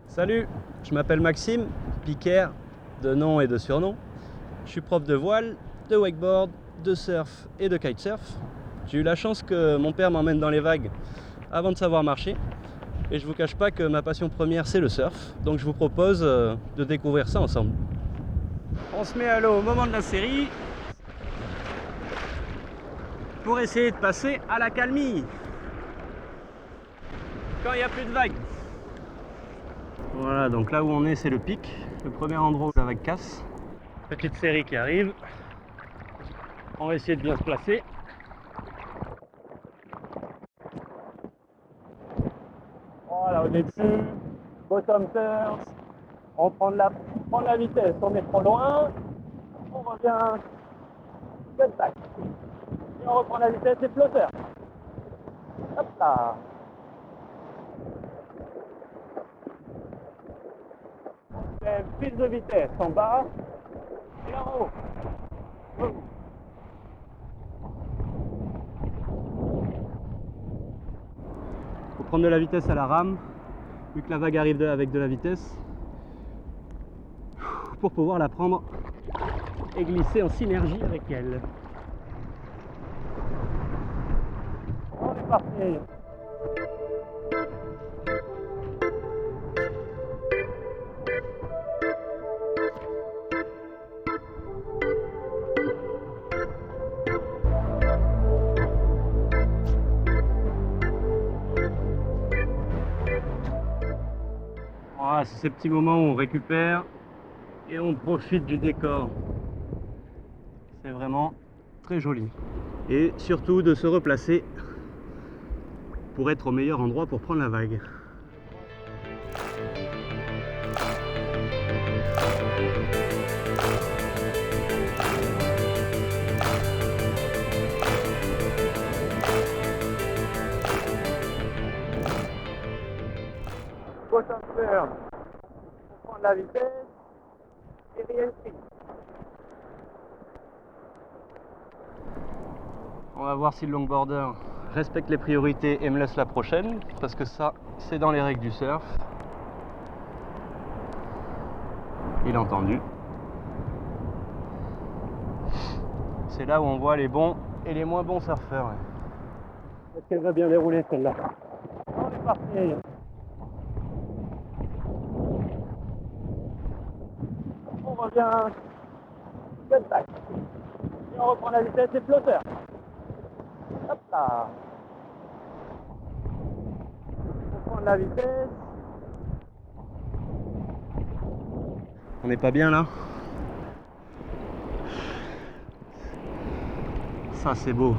Salut, je m'appelle Maxime, Piquer, de nom et de surnom. Je suis prof de voile, de wakeboard, de surf et de kitesurf. J'ai eu la chance que mon père m'emmène dans les vagues avant de savoir marcher. Et je vous cache pas que ma passion première c'est le surf. Donc je vous propose de découvrir ça ensemble. On se met à l'eau au moment de la série pour essayer de passer à la calmie quand il n'y a plus de vagues. Voilà, donc là où on est, c'est le pic, le premier endroit où la vague casse. Petite série qui arrive. On va essayer de bien se placer. Voilà, au début, bottom turns, on prend la vitesse, on est trop loin, on revient, cut back. Et on reprend la vitesse et flotteur. Hop là. On fait prise de vitesse en bas et en haut. Faut prendre de la vitesse à la rame, vu que la vague arrive avec de la vitesse, pour pouvoir la prendre et glisser en synergie avec elle. On est parti. Voilà, c'est ces petits moments où on récupère et on profite du décor. C'est vraiment très joli. Et surtout de se replacer pour être au meilleur endroit pour prendre la vague. Bottom turn, on prend de la vitesse et re-entry. On va voir si le longboarder respecte les priorités et me laisse la prochaine, parce que ça, c'est dans les règles du surf. Il a entendu. C'est là où on voit les bons et les moins bons surfeurs. Ouais. Est-ce qu'elle va bien dérouler celle-là? On est parti. On revient, cut back. Et on reprend la vitesse et flotteur. Hop là. On prend de la vitesse. On n'est pas bien là? Ça c'est beau.